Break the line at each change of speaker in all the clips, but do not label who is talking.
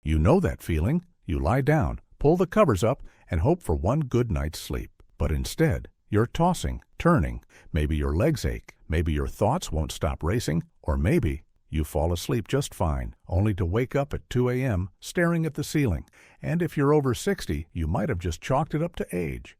You know that feeling. You lie down, pull the covers up, and hope for one good night's sleep. But instead, you're tossing, turning. Maybe your legs ache. Maybe your thoughts won't stop racing. Or maybe you fall asleep just fine, only to wake up at 2 a.m. staring at the ceiling. And if you're over 60, you might have just chalked it up to age.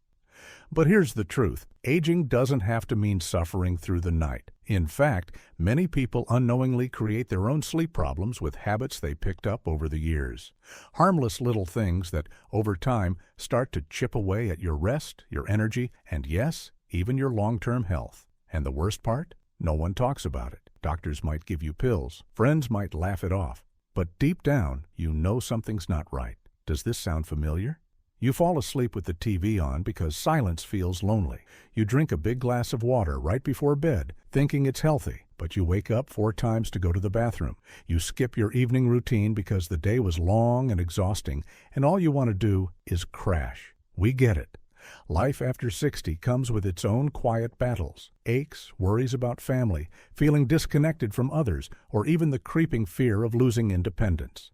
But here's the truth. Aging doesn't have to mean suffering through the night. In fact, many people unknowingly create their own sleep problems with habits they picked up over the years. Harmless little things that, over time, start to chip away at your rest, your energy, and yes, even your long-term health. And the worst part? No one talks about it. Doctors might give you pills. Friends might laugh it off. But deep down, you know something's not right. Does this sound familiar? You fall asleep with the TV on because silence feels lonely. You drink a big glass of water right before bed, thinking it's healthy, but you wake up 4 times to go to the bathroom. You skip your evening routine because the day was long and exhausting, and all you want to do is crash. We get it. Life after 60 comes with its own quiet battles, aches, worries about family, feeling disconnected from others, or even the creeping fear of losing independence.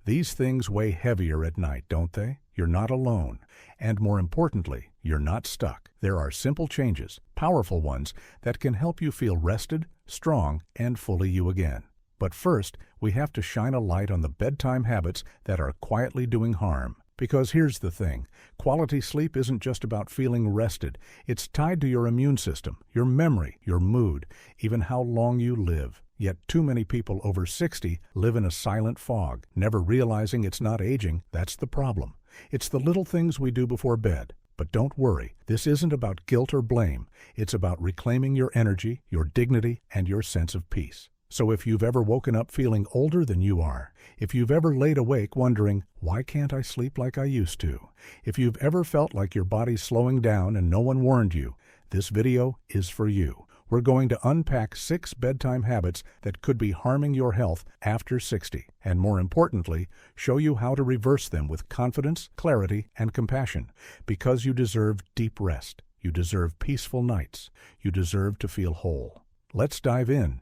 These things weigh heavier at night, don't they? You're not alone. And more importantly, you're not stuck. There are simple changes, powerful ones, that can help you feel rested, strong, and fully you again. But first, we have to shine a light on the bedtime habits that are quietly doing harm. Because here's the thing, quality sleep isn't just about feeling rested. It's tied to your immune system, your memory, your mood, even how long you live. Yet too many people over 60 live in a silent fog, never realizing it's not aging. That's the problem. It's the little things we do before bed. But don't worry, this isn't about guilt or blame. It's about reclaiming your energy, your dignity, and your sense of peace. So if you've ever woken up feeling older than you are, if you've ever laid awake wondering, why can't I sleep like I used to? If you've ever felt like your body's slowing down and no one warned you, this video is for you. We're going to unpack 6 bedtime habits that could be harming your health after 60, and more importantly, show you how to reverse them with confidence, clarity, and compassion, because you deserve deep rest. You deserve peaceful nights. You deserve to feel whole. Let's dive in.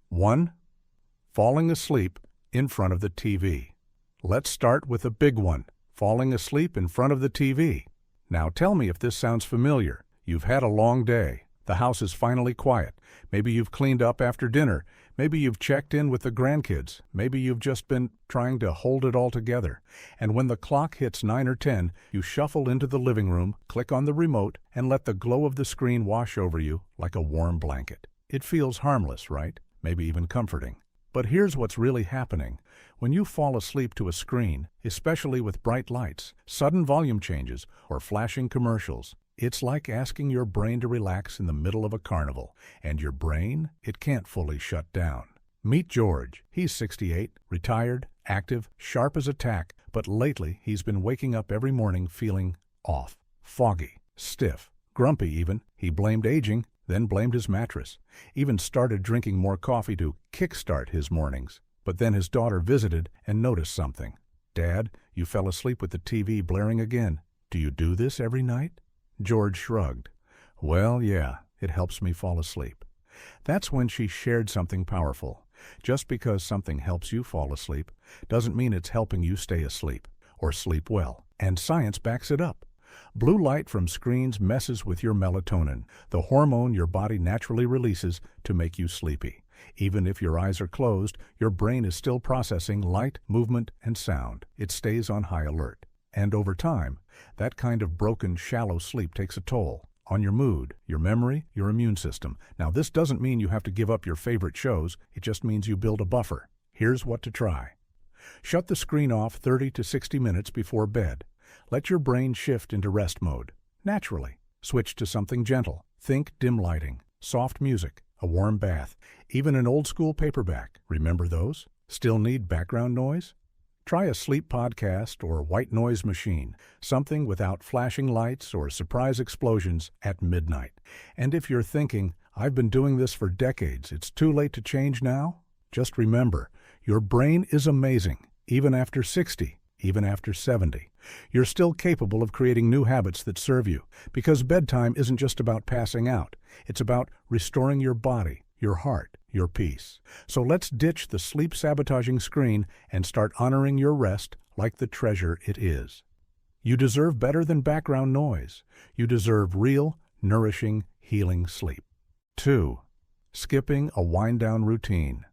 1. Falling asleep in front of the TV. Let's start with a big one, falling asleep in front of the TV. Now tell me if this sounds familiar. You've had a long day. The house is finally quiet. Maybe you've cleaned up after dinner. Maybe you've checked in with the grandkids. Maybe you've just been trying to hold it all together. And when the clock hits 9 or 10, you shuffle into the living room, click on the remote, and let the glow of the screen wash over you like a warm blanket. It feels harmless, right? Maybe even comforting. But here's what's really happening. When you fall asleep to a screen, especially with bright lights, sudden volume changes, or flashing commercials, it's like asking your brain to relax in the middle of a carnival. And your brain, it can't fully shut down. Meet George. He's 68, retired, active, sharp as a tack, but lately he's been waking up every morning feeling off, foggy, stiff, grumpy even. He blamed aging, then blamed his mattress, even started drinking more coffee to kickstart his mornings. But then his daughter visited and noticed something. "Dad, you fell asleep with the TV blaring again. Do you do this every night?" George shrugged. "Well, yeah, it helps me fall asleep." That's when she shared something powerful. Just because something helps you fall asleep doesn't mean it's helping you stay asleep or sleep well. And science backs it up. Blue light from screens messes with your melatonin, the hormone your body naturally releases to make you sleepy. Even if your eyes are closed, your brain is still processing light, movement, and sound. It stays on high alert. And over time, that kind of broken, shallow sleep takes a toll on your mood, your memory, your immune system. Now, this doesn't mean you have to give up your favorite shows. It just means you build a buffer. Here's what to try. Shut the screen off 30 to 60 minutes before bed. Let your brain shift into rest mode. Naturally, switch to something gentle. Think dim lighting, soft music, a warm bath, even an old-school paperback. Remember those? Still need background noise? Try a sleep podcast or white noise machine, something without flashing lights or surprise explosions at midnight. And if you're thinking, "I've been doing this for decades, it's too late to change now," just remember, your brain is amazing, even after 60, even after 70. You're still capable of creating new habits that serve you, because bedtime isn't just about passing out. It's about restoring your body, your heart, your peace. So let's ditch the sleep-sabotaging screen and start honoring your rest like the treasure it is. You deserve better than background noise. You deserve real, nourishing, healing sleep. 2. Skipping a wind-down routine.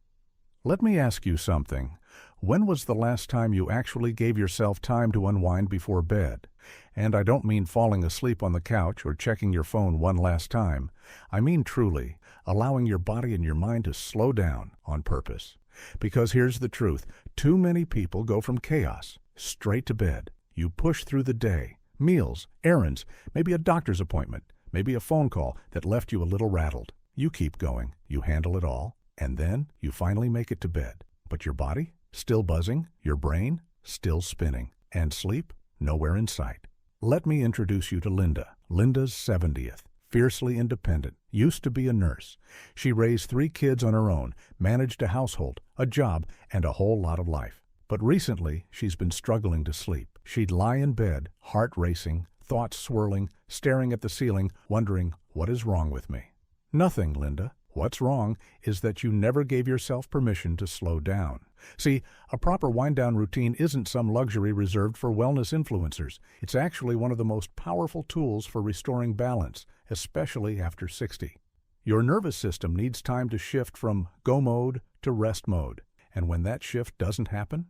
Let me ask you something. When was the last time you actually gave yourself time to unwind before bed? And I don't mean falling asleep on the couch or checking your phone one last time. I mean truly allowing your body and your mind to slow down on purpose. Because here's the truth. Too many people go from chaos straight to bed. You push through the day, meals, errands, maybe a doctor's appointment, maybe a phone call that left you a little rattled. You keep going, you handle it all, and then you finally make it to bed. But your body? Still buzzing, your brain still spinning, and sleep nowhere in sight. Let me introduce you to Linda. Linda's 70th, fiercely independent, used to be a nurse. She raised 3 kids on her own, managed a household, a job, and a whole lot of life. But recently, she's been struggling to sleep. She'd lie in bed, heart racing, thoughts swirling, staring at the ceiling, wondering, what is wrong with me? Nothing, Linda. What's wrong is that you never gave yourself permission to slow down. See, a proper wind-down routine isn't some luxury reserved for wellness influencers. It's actually one of the most powerful tools for restoring balance, especially after 60. Your nervous system needs time to shift from go mode to rest mode. And when that shift doesn't happen,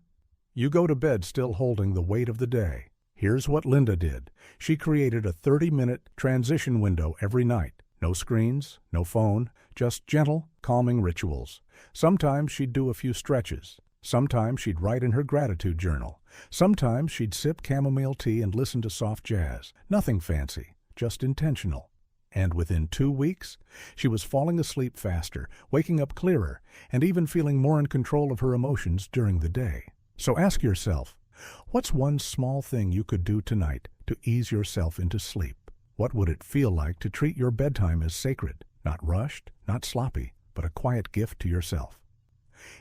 you go to bed still holding the weight of the day. Here's what Linda did. She created a 30-minute transition window every night. No screens, no phone, just gentle, calming rituals. Sometimes she'd do a few stretches. Sometimes she'd write in her gratitude journal. Sometimes she'd sip chamomile tea and listen to soft jazz. Nothing fancy, just intentional. And within 2 weeks, she was falling asleep faster, waking up clearer, and even feeling more in control of her emotions during the day. So ask yourself, what's one small thing you could do tonight to ease yourself into sleep? What would it feel like to treat your bedtime as sacred, not rushed, not sloppy, but a quiet gift to yourself?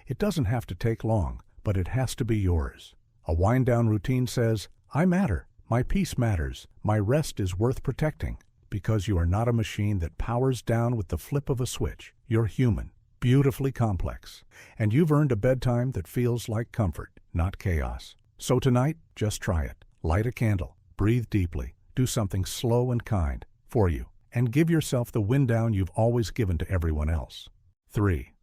It doesn't have to take long, but it has to be yours. A wind-down routine says, I matter, my peace matters, my rest is worth protecting. Because you are not a machine that powers down with the flip of a switch. You're human, beautifully complex, and you've earned a bedtime that feels like comfort, not chaos. So tonight, just try it. Light a candle, breathe deeply, do something slow and kind for you, and give yourself the wind down you've always given to everyone else. 3.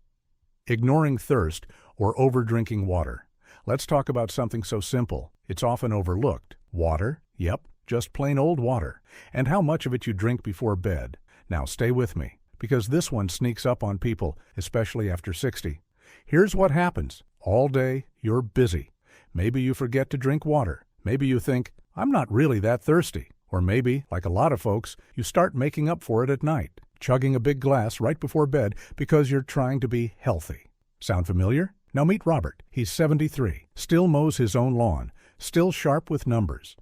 Ignoring thirst or over-drinking water. Let's talk about something so simple. It's often overlooked. Water, yep, just plain old water. And how much of it you drink before bed. Now stay with me, because this one sneaks up on people, especially after 60. Here's what happens. All day, you're busy. Maybe you forget to drink water. Maybe you think, I'm not really that thirsty. Or maybe, like a lot of folks, you start making up for it at night, chugging a big glass right before bed because you're trying to be healthy. Sound familiar? Now meet Robert. He's 73, still mows his own lawn, still sharp with numbers.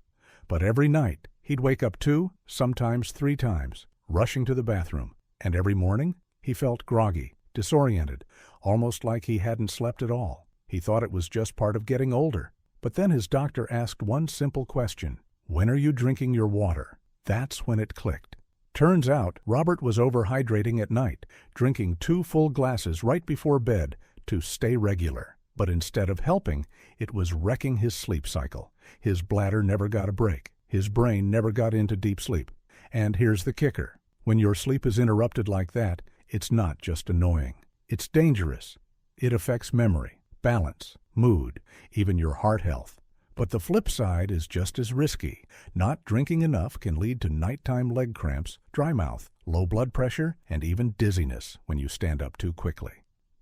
But every night, he'd wake up 2, sometimes 3 times, rushing to the bathroom. And every morning, he felt groggy, disoriented, almost like he hadn't slept at all. He thought it was just part of getting older. But then his doctor asked one simple question. When are you drinking your water? That's when it clicked. Turns out, Robert was overhydrating at night, drinking 2 full glasses right before bed to stay regular. But instead of helping, it was wrecking his sleep cycle. His bladder never got a break. His brain never got into deep sleep. And here's the kicker. When your sleep is interrupted like that, it's not just annoying. It's dangerous. It affects memory, balance, mood, even your heart health. But the flip side is just as risky. Not drinking enough can lead to nighttime leg cramps, dry mouth, low blood pressure, and even dizziness when you stand up too quickly.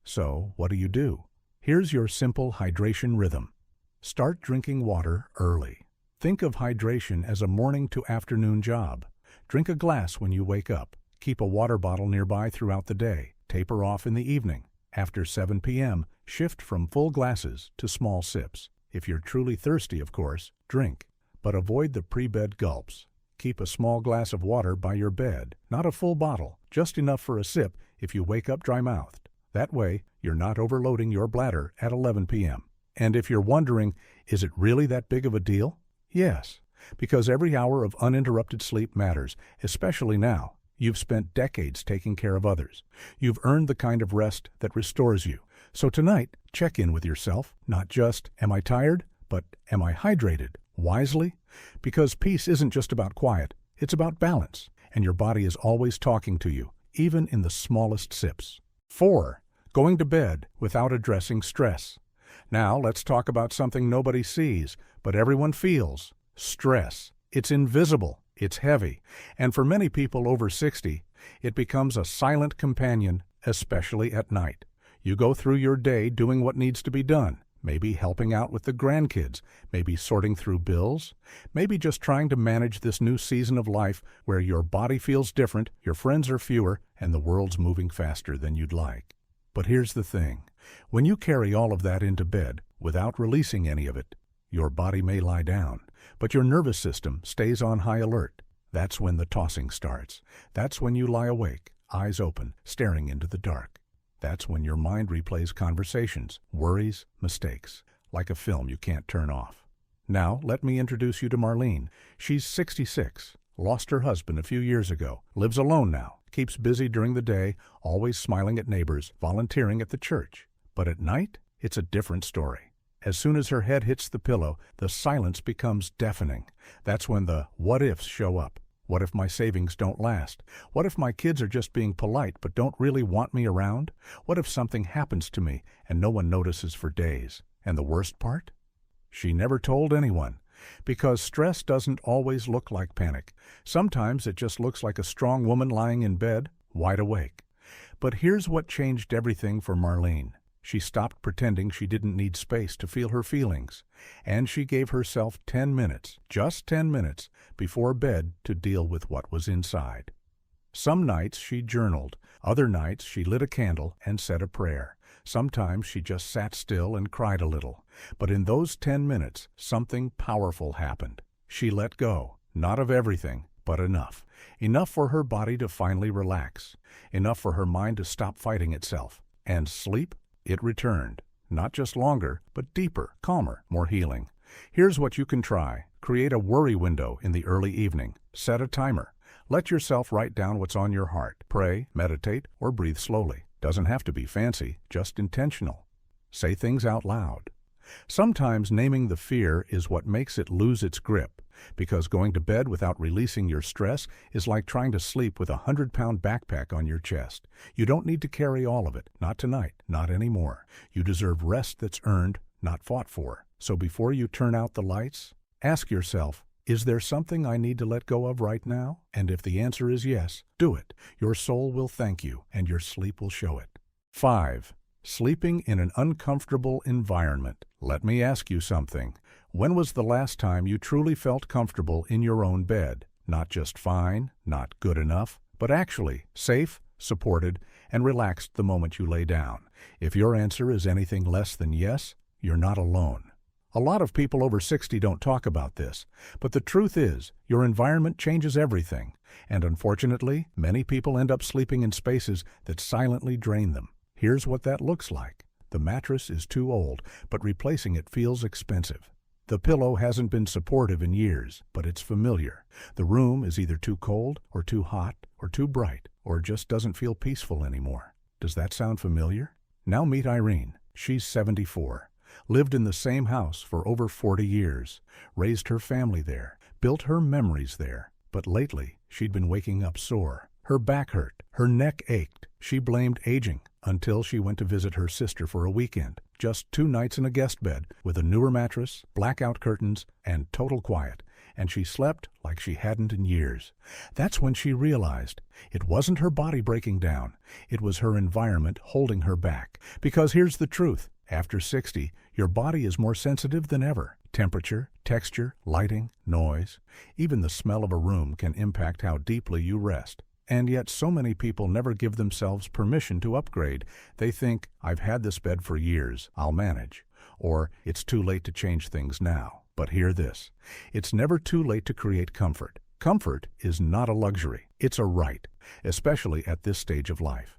So, what do? Here's your simple hydration rhythm. Start drinking water early. Think of hydration as a morning to afternoon job. Drink a glass when you wake up. Keep a water bottle nearby throughout the day. Taper off in the evening. After 7 p.m., shift from full glasses to small sips. If you're truly thirsty, of course, drink. But avoid the pre-bed gulps. Keep a small glass of water by your bed. Not a full bottle, just enough for a sip if you wake up dry-mouthed. That way, you're not overloading your bladder at 11 p.m. And if you're wondering, is it really that big of a deal? Yes, because every hour of uninterrupted sleep matters, especially now. You've spent decades taking care of others. You've earned the kind of rest that restores you. So tonight, check in with yourself. Not just, am I tired? But am I hydrated? Wisely? Because peace isn't just about quiet. It's about balance. And your body is always talking to you, even in the smallest sips. 4. Going to bed without addressing stress. Now, let's talk about something nobody sees, but everyone feels. Stress. It's invisible. It's heavy. And for many people over 60, it becomes a silent companion, especially at night. You go through your day doing what needs to be done. Maybe helping out with the grandkids, maybe sorting through bills, maybe just trying to manage this new season of life where your body feels different, your friends are fewer, and the world's moving faster than you'd like. But here's the thing. When you carry all of that into bed without releasing any of it, your body may lie down, but your nervous system stays on high alert. That's when the tossing starts. That's when you lie awake, eyes open, staring into the dark. That's when your mind replays conversations, worries, mistakes, like a film you can't turn off. Now, let me introduce you to Marlene. She's 66, lost her husband a few years ago, lives alone now, keeps busy during the day, always smiling at neighbors, volunteering at the church. But at night, it's a different story. As soon as her head hits the pillow, the silence becomes deafening. That's when the what-ifs show up. What if my savings don't last? What if my kids are just being polite but don't really want me around? What if something happens to me and no one notices for days? And the worst part? She never told anyone. Because stress doesn't always look like panic. Sometimes it just looks like a strong woman lying in bed, wide awake. But here's what changed everything for Marlene. She stopped pretending she didn't need space to feel her feelings, and she gave herself 10 minutes, just 10 minutes, before bed to deal with what was inside. Some nights she journaled, other nights she lit a candle and said a prayer. Sometimes she just sat still and cried a little. But in those 10 minutes, something powerful happened. She let go, not of everything, but enough. Enough for her body to finally relax. Enough for her mind to stop fighting itself. And sleep? It returned. Not just longer, but deeper, calmer, more healing. Here's what you can try. Create a worry window in the early evening. Set a timer. Let yourself write down what's on your heart. Pray, meditate, or breathe slowly. Doesn't have to be fancy, just intentional. Say things out loud. Sometimes naming the fear is what makes it lose its grip, because going to bed without releasing your stress is like trying to sleep with a 100-pound backpack on your chest. You don't need to carry all of it, not tonight, not anymore. You deserve rest that's earned, not fought for. So before you turn out the lights, ask yourself, is there something I need to let go of right now? And if the answer is yes, do it. Your soul will thank you, and your sleep will show it. 5. Sleeping in an uncomfortable environment. Let me ask you something. When was the last time you truly felt comfortable in your own bed? Not just fine, not good enough, but actually safe, supported, and relaxed the moment you lay down. If your answer is anything less than yes, you're not alone. A lot of people over 60 don't talk about this, but the truth is, your environment changes everything, and unfortunately, many people end up sleeping in spaces that silently drain them. Here's what that looks like. The mattress is too old, but replacing it feels expensive. The pillow hasn't been supportive in years, but it's familiar. The room is either too cold, or too hot, or too bright, or just doesn't feel peaceful anymore. Does that sound familiar? Now meet Irene. She's 74. Lived in the same house for over 40 years, raised her family there, built her memories there. But lately, she'd been waking up sore. Her back hurt, her neck ached. She blamed aging until she went to visit her sister for a weekend. Just 2 nights in a guest bed with a newer mattress, blackout curtains, and total quiet. And she slept like she hadn't in years. That's when she realized it wasn't her body breaking down. It was her environment holding her back. Because here's the truth. After 60, your body is more sensitive than ever. Temperature, texture, lighting, noise, even the smell of a room can impact how deeply you rest. And yet so many people never give themselves permission to upgrade. They think, I've had this bed for years, I'll manage. Or, it's too late to change things now. But hear this, it's never too late to create comfort. Comfort is not a luxury, it's a right, especially at this stage of life.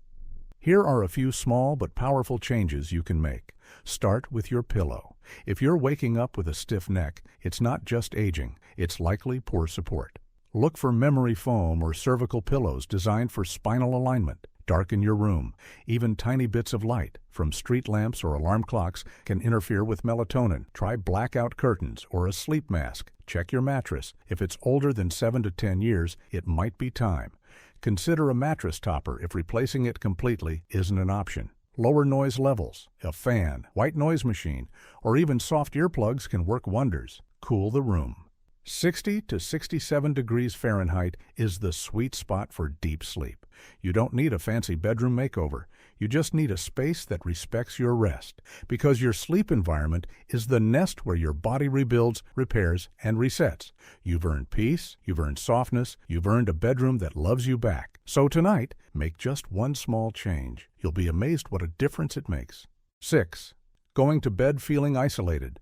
Here are a few small but powerful changes you can make. Start with your pillow. If you're waking up with a stiff neck, it's not just aging, it's likely poor support. Look for memory foam or cervical pillows designed for spinal alignment. Darken your room. Even tiny bits of light from street lamps or alarm clocks can interfere with melatonin. Try blackout curtains or a sleep mask. Check your mattress. If it's older than 7 to 10 years, it might be time. Consider a mattress topper if replacing it completely isn't an option. Lower noise levels, a fan, white noise machine, or even soft earplugs can work wonders. Cool the room. 60 to 67 degrees Fahrenheit is the sweet spot for deep sleep. You don't need a fancy bedroom makeover. You just need a space that respects your rest, because your sleep environment is the nest where your body rebuilds, repairs, and resets. You've earned peace, you've earned softness, you've earned a bedroom that loves you back. So tonight, make just one small change. You'll be amazed what a difference it makes. 6. Going to bed feeling isolated.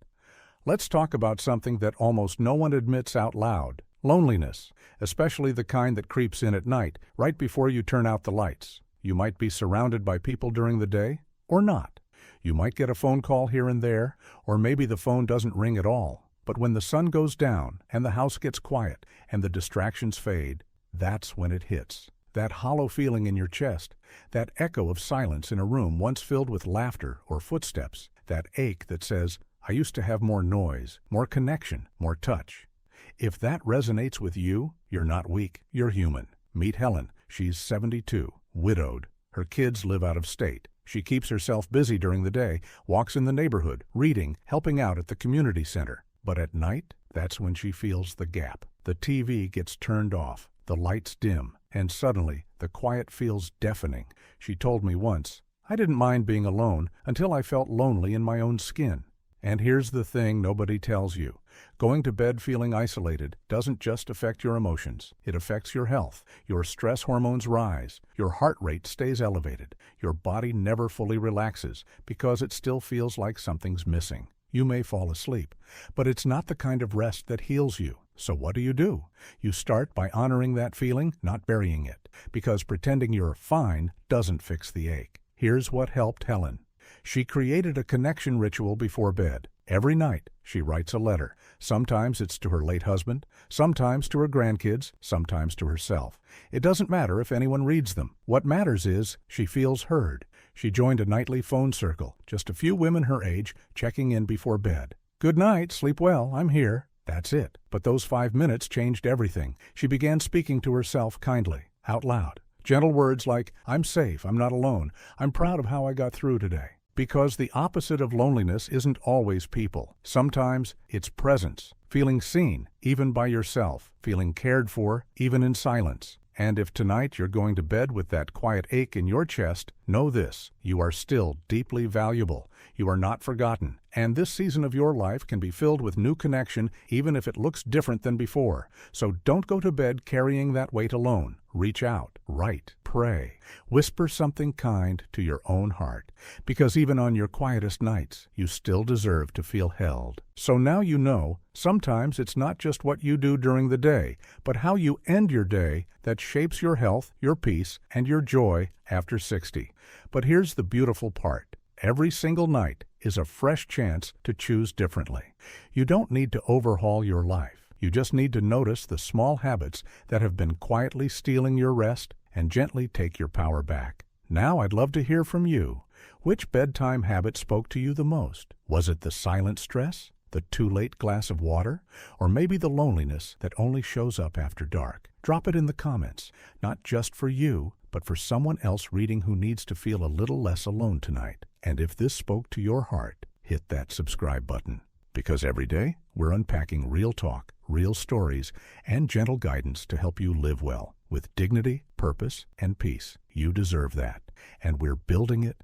Let's talk about something that almost no one admits out loud: loneliness, especially the kind that creeps in at night, right before you turn out the lights. You might be surrounded by people during the day, or not. You might get a phone call here and there, or maybe the phone doesn't ring at all. But when the sun goes down, and the house gets quiet, and the distractions fade, that's when it hits. That hollow feeling in your chest, that echo of silence in a room once filled with laughter or footsteps, that ache that says, I used to have more noise, more connection, more touch. If that resonates with you, you're not weak, you're human. Meet Helen. She's 72, widowed. Her kids live out of state. She keeps herself busy during the day, walks in the neighborhood, reading, helping out at the community center. But at night, that's when she feels the gap. The TV gets turned off, the lights dim, and suddenly the quiet feels deafening. She told me once, I didn't mind being alone until I felt lonely in my own skin. And here's the thing nobody tells you. Going to bed feeling isolated doesn't just affect your emotions. It affects your health. Your stress hormones rise. Your heart rate stays elevated. Your body never fully relaxes because it still feels like something's missing. You may fall asleep, but it's not the kind of rest that heals you. So what do? You start by honoring that feeling, not burying it, because pretending you're fine doesn't fix the ache. Here's what helped Helen. She created a connection ritual before bed. Every night, she writes a letter. Sometimes it's to her late husband, sometimes to her grandkids, sometimes to herself. It doesn't matter if anyone reads them. What matters is she feels heard. She joined a nightly phone circle, just a few women her age, checking in before bed. Good night, sleep well, I'm here. That's it. But those 5 minutes changed everything. She began speaking to herself kindly, out loud. Gentle words like, I'm safe, I'm not alone, I'm proud of how I got through today. Because the opposite of loneliness isn't always people. Sometimes it's presence, feeling seen, even by yourself, feeling cared for, even in silence. And if tonight you're going to bed with that quiet ache in your chest, know this: you are still deeply valuable. You are not forgotten. And this season of your life can be filled with new connection, even if it looks different than before. So don't go to bed carrying that weight alone. Reach out, write, pray, whisper something kind to your own heart. Because even on your quietest nights, you still deserve to feel held. So now you know, sometimes it's not just what you do during the day, but how you end your day that shapes your health, your peace, and your joy after 60. But here's the beautiful part. Every single night is a fresh chance to choose differently. You don't need to overhaul your life. You just need to notice the small habits that have been quietly stealing your rest and gently take your power back. Now I'd love to hear from you. Which bedtime habit spoke to you the most? Was it the silent stress, the too late glass of water, or maybe the loneliness that only shows up after dark? Drop it in the comments, not just for you, but for someone else reading who needs to feel a little less alone tonight. And if this spoke to your heart, hit that subscribe button. Because every day, we're unpacking real talk, real stories, and gentle guidance to help you live well, with dignity, purpose, and peace. You deserve that. And we're building it